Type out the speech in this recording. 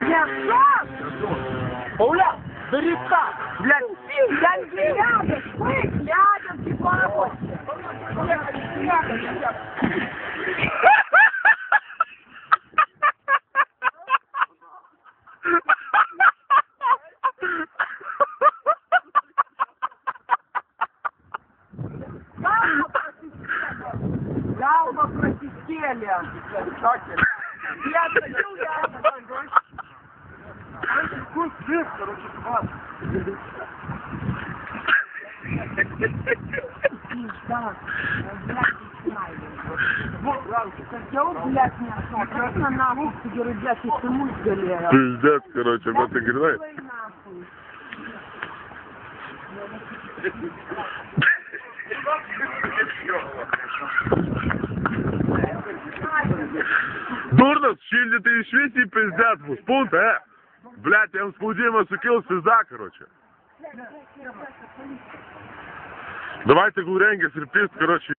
Я что? Оля, берега, блядь, я не глядя, вы глядя, типа, Галма просистели. Я хочу, я какой свет, короче, вас. Да, блядь, не отшел. Как на нахуй тебе, ребят, если мы сгорели. Пиздец, короче, вот ты говоришь. Дурно, щильдите и швейте пиздец, спунта, Блядь, я им с Владимиром сукил пизда, короче. Давайте гуренги, серпист, короче.